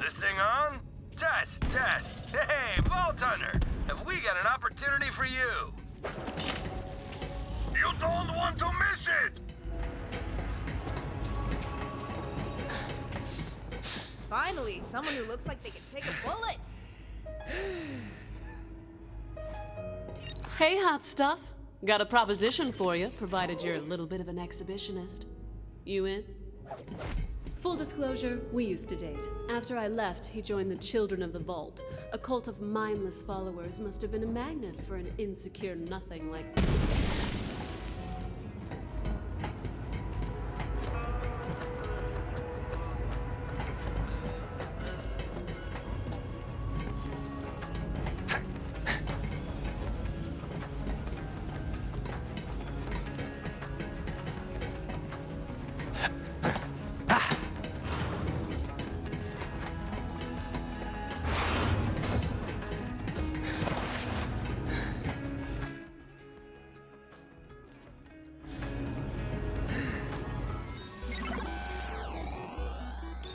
this thing on? Test, test. Hey, Vault Hunter, have we got an opportunity for you? You don't want to miss it! Finally, someone who looks like they can take a bullet. Hey, hot stuff. Got a proposition for you, provided you're a little bit of an exhibitionist. You in? Full disclosure, we used to date. After I left, he joined the Children of the Vault. A cult of mindless followers must have been a magnet for an insecure nothing like me.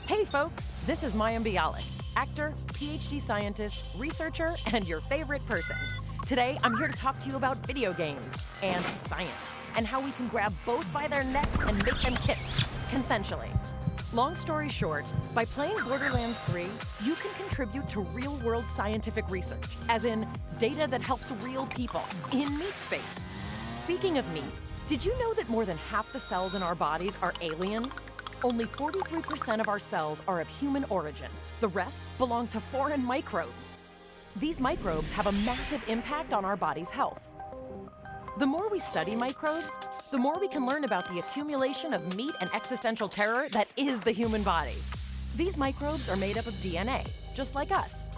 Hey folks, this is Mayim Bialik, actor, PhD scientist, researcher, and your favorite person. Today, I'm here to talk to you about video games and science, and how we can grab both by their necks and make them kiss, consensually. Long story short, by playing Borderlands 3, you can contribute to real-world scientific research, as in data that helps real people in meat space. Speaking of meat, did you know that more than half the cells in our bodies are alien? Only 43% of our cells are of human origin. The rest belong to foreign microbes. These microbes have a massive impact on our body's health. The more we study microbes, the more we can learn about the accumulation of meat and existential terror that is the human body. These microbes are made up of DNA, just like us.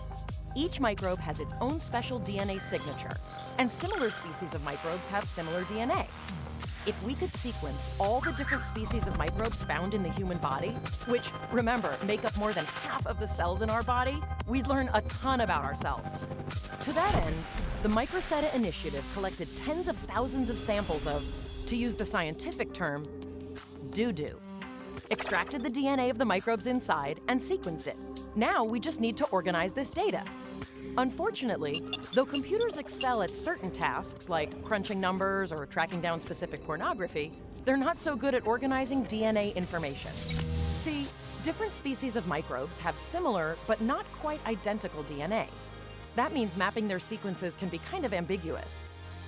Each microbe has its own special DNA signature, and similar species of microbes have similar DNA. If we could sequence all the different species of microbes found in the human body, which, remember, make up more than half of the cells in our body, we'd learn a ton about ourselves. To that end, the Microsetta Initiative collected tens of thousands of samples of, to use the scientific term, doo-doo. Extracted the DNA of the microbes inside and sequenced it. Now we just need to organize this data. Unfortunately, though computers excel at certain tasks like crunching numbers or tracking down specific pornography, they're not so good at organizing DNA information. See, different species of microbes have similar but not quite identical DNA. That means mapping their sequences can be kind of ambiguous.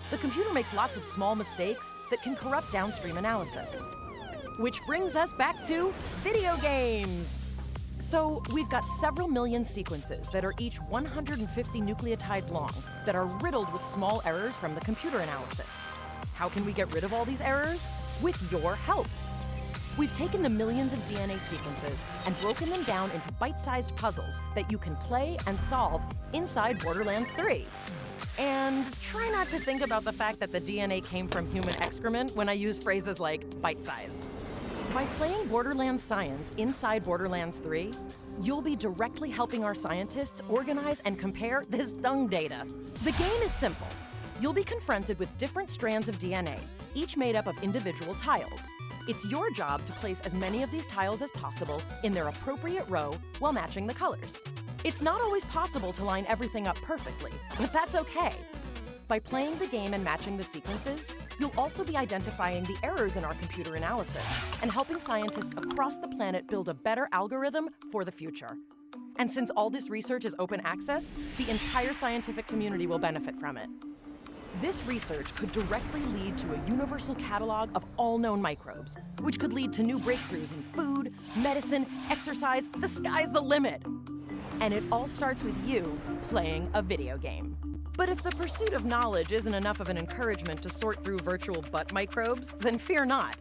The computer makes lots of small mistakes that can corrupt downstream analysis. Which brings us back to video games! So, we've got several million sequences that are each 150 nucleotides long that are riddled with small errors from the computer analysis. How can we get rid of all these errors? With your help. We've taken the millions of DNA sequences and broken them down into bite-sized puzzles that you can play and solve inside Borderlands 3. And try not to think about the fact that the DNA came from human excrement when I use phrases like bite-sized. By playing Borderlands Science inside Borderlands 3, you'll be directly helping our scientists organize and compare this dung data. The game is simple. You'll be confronted with different strands of DNA, each made up of individual tiles. It's your job to place as many of these tiles as possible in their appropriate row while matching the colors. It's not always possible to line everything up perfectly, but that's okay. By playing the game and matching the sequences, you'll also be identifying the errors in our computer analysis and helping scientists across the planet build a better algorithm for the future. And since all this research is open access, the entire scientific community will benefit from it. This research could directly lead to a universal catalog of all known microbes, which could lead to new breakthroughs in food, medicine, exercise. The sky's the limit. And it all starts with you playing a video game. But if the pursuit of knowledge isn't enough of an encouragement to sort through virtual butt microbes, then fear not.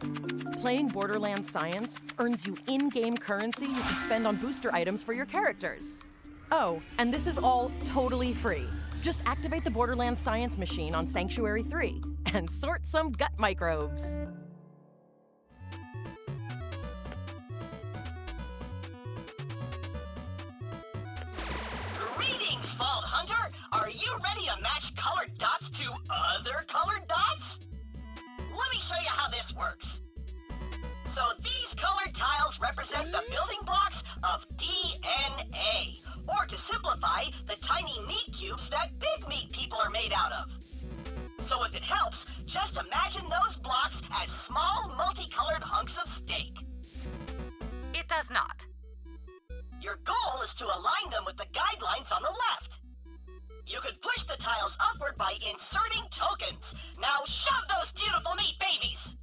Playing Borderlands Science earns you in-game currency you can spend on booster items for your characters. Oh, and this is all totally free. Just activate the Borderlands Science machine on Sanctuary 3 and sort some gut microbes. Greetings, Vault Hunter! Are you ready to match colored dots to other colored dots? Let me show you how this works. So these colored tiles represent the building blocks of DNA. Just imagine those blocks as small, multicolored hunks of steak. It does not. Your goal is to align them with the guidelines on the left. You could push the tiles upward by inserting tokens. Now shove those beautiful meat babies!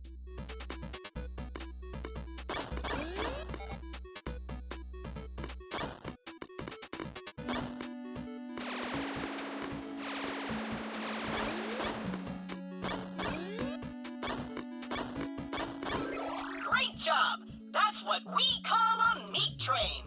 Great job! That's what we call a meat train.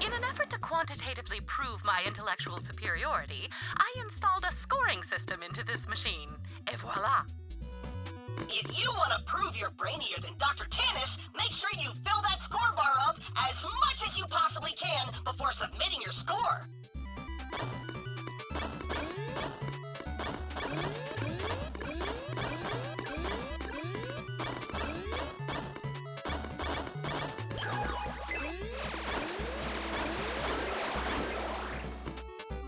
In an effort to quantitatively prove my intellectual superiority, I installed a scoring system into this machine. Et voila! If you want to prove you're brainier than Dr. Tannis, make sure you fill that score bar up as much as you possibly can before submitting your score.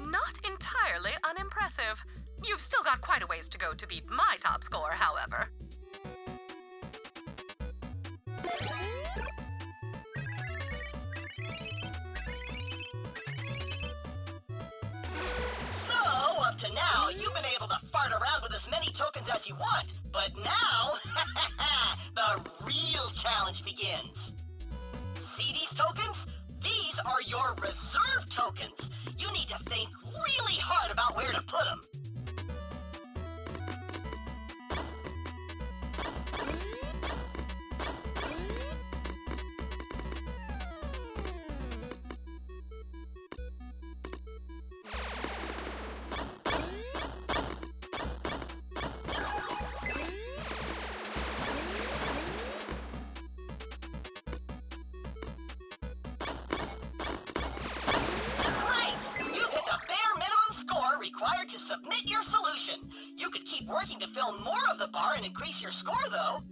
Not entirely unimpressive. You've still got quite a ways to go to beat my top score, however. So, up to now, you've been able to fart around with as many tokens as you want. But now, the real challenge begins. See these tokens? These are your reserve tokens. You need to think really hard about where to put them. Required to submit your solution. You could keep working to fill more of the bar and increase your score, though.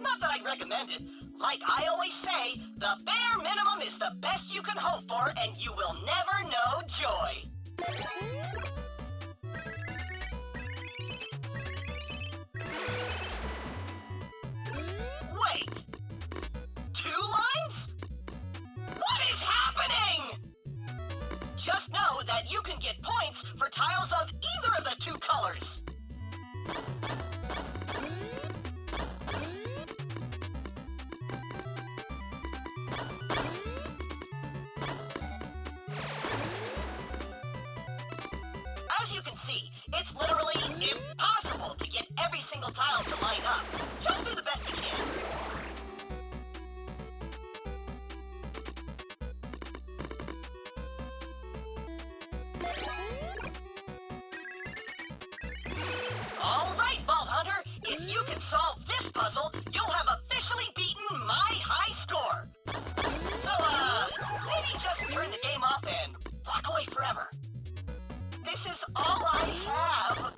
Not that I'd recommend it. Like I always say, the bare minimum is the best you can hope for, and you will never know joy. Wait. 2 lines? What is happening? Just know that you can get points for tiles of either of the 2 colors. As you can see, it's literally impossible to get every single tile to line up. Just do the best you can. All right, Vault Hunter, if you can solve this puzzle, you'll have officially beaten my high score. So, maybe just turn the game off and walk away forever. This is all I have.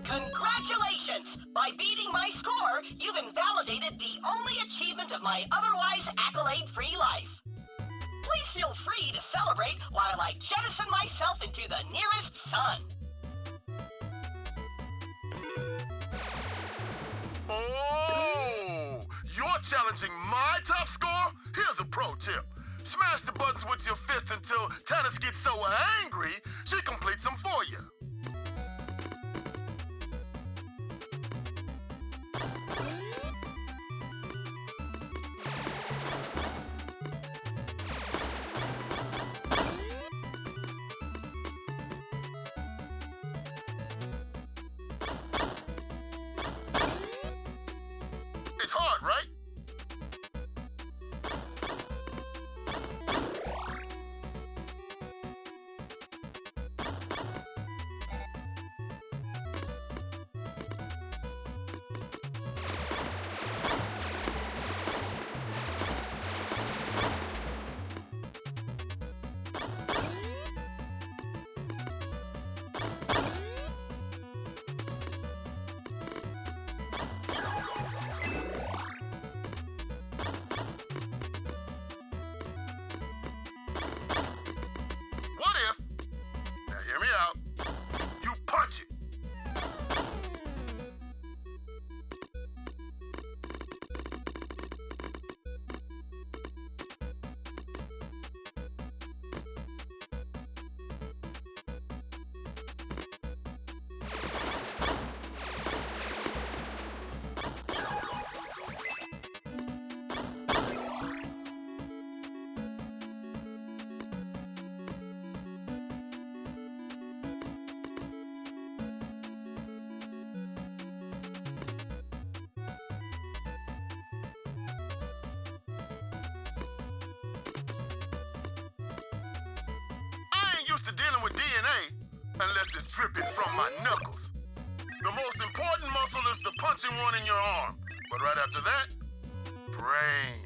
Congratulations! By beating my score, you've invalidated the only achievement of my otherwise accolade-free life. Please feel free to celebrate while I jettison myself into the nearest sun. Oh! You're challenging my top score? Here's a pro tip. Smash the buttons with your fist until Tannis gets so angry, she completes them for you. It's hard, right? What if, now hear me out, you punch it? I ain't used to dealing with DNA unless it's dripping from my knuckles. The most important muscle is the punching one in your arm. But right after that, brain.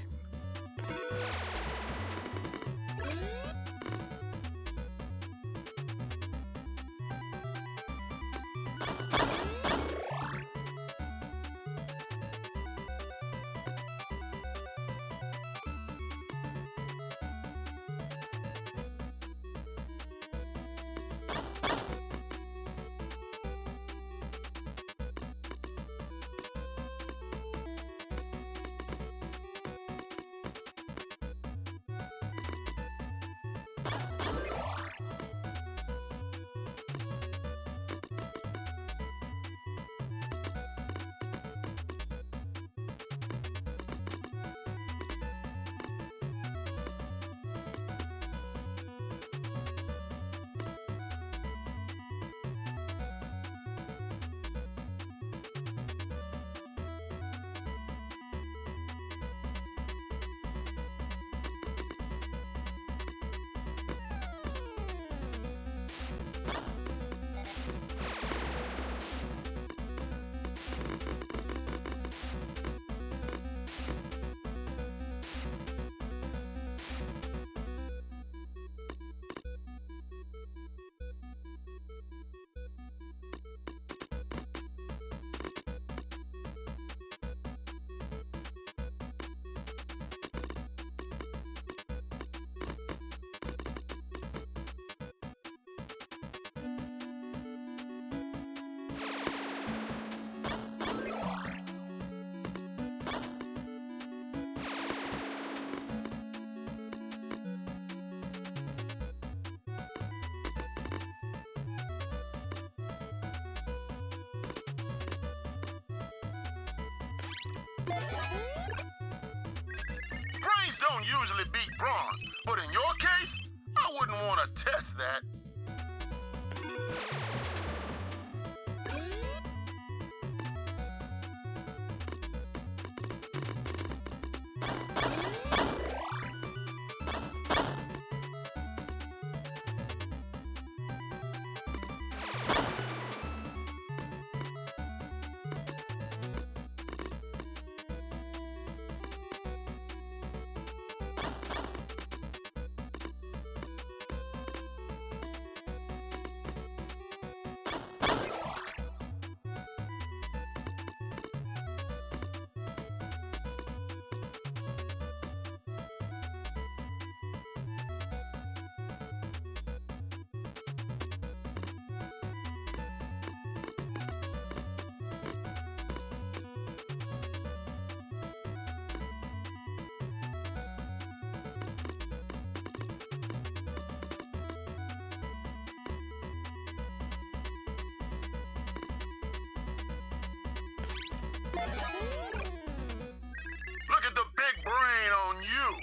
Brains don't usually beat brawn, but in your case, I wouldn't want to test that. Look at the big brain on you.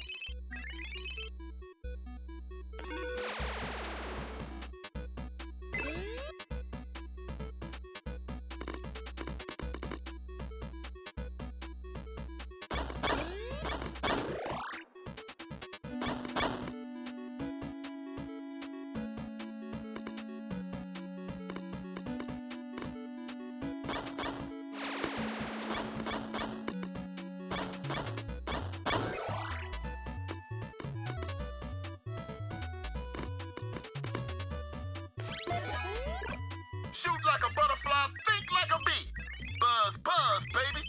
Shoot like a butterfly, think like a bee. Buzz, buzz, baby.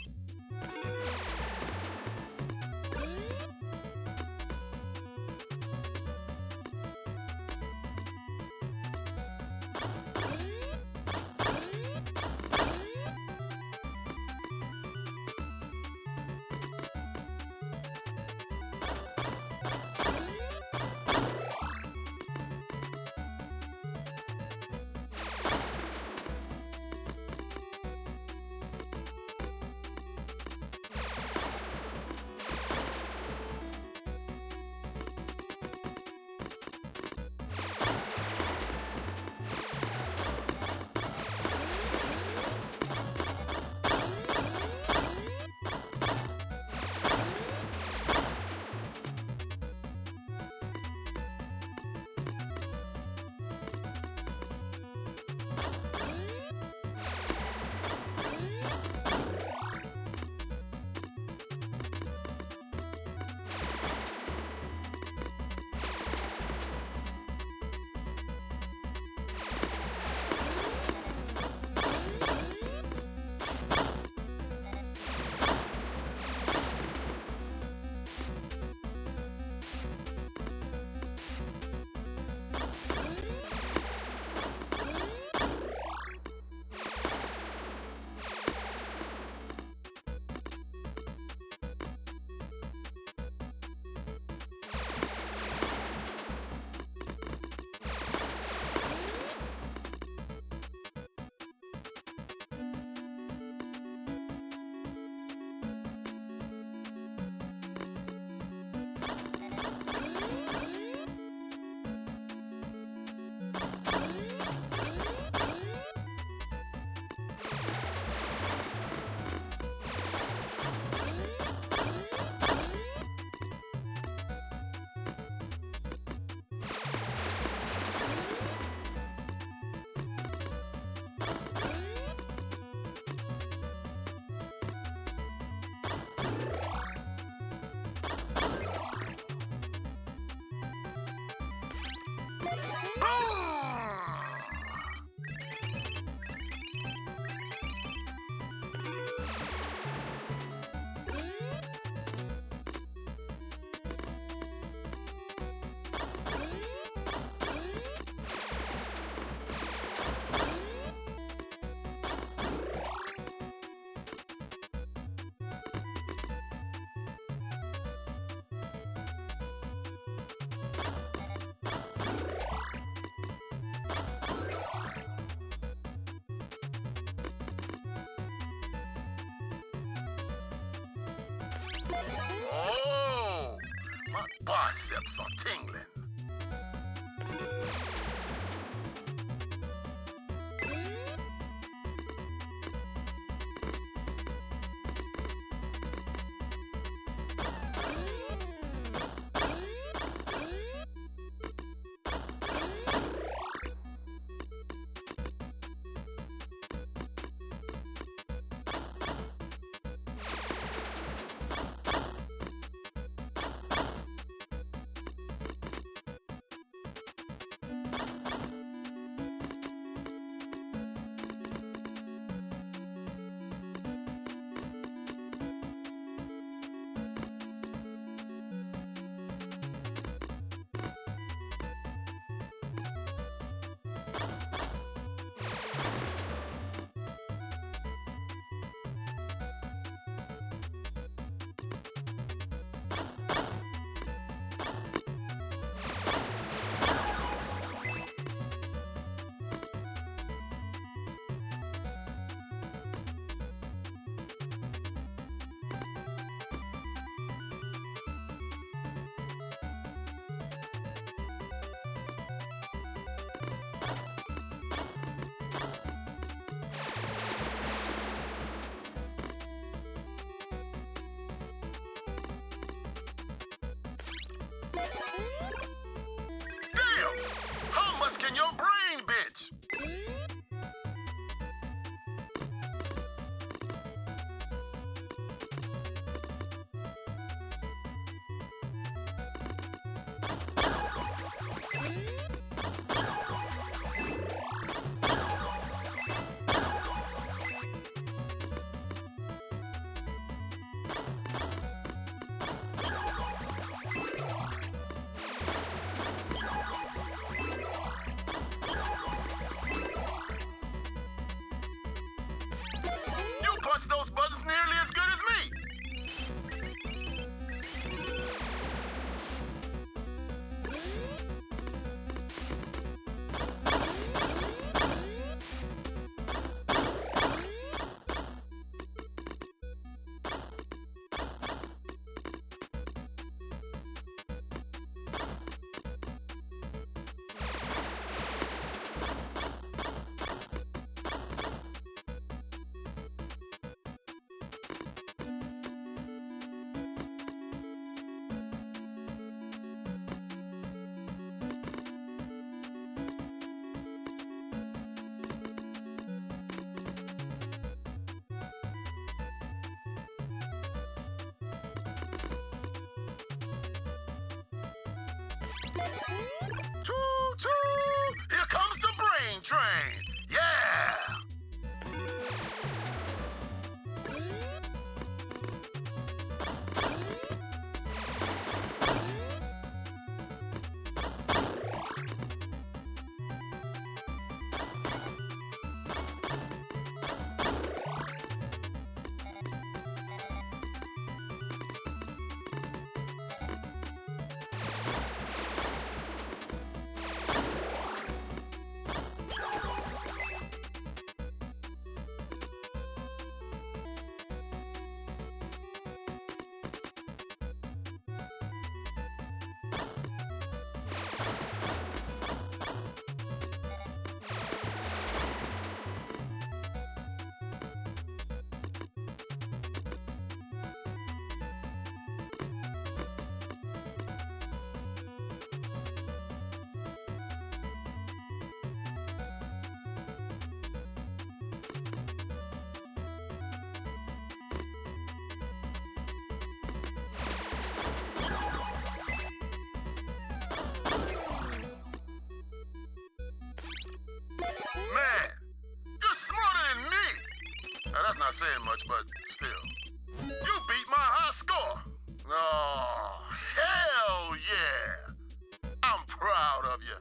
Oh, my biceps are tingling. Choo choo! Here comes the brain train! Yeah! Man, you're smarter than me. Now, that's not saying much, but still. You beat my high score. Oh, hell yeah. I'm proud of you.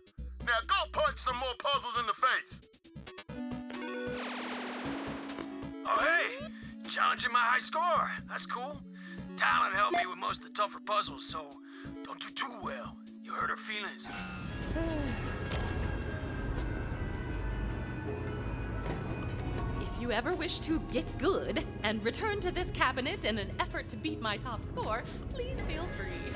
Now go punch some more puzzles in the face. Oh, hey! Challenging my high score. That's cool. Talon helped me with most of the tougher puzzles, so don't do too well. You hurt her feelings. If you ever wish to get good and return to this cabinet in an effort to beat my top score, please feel free.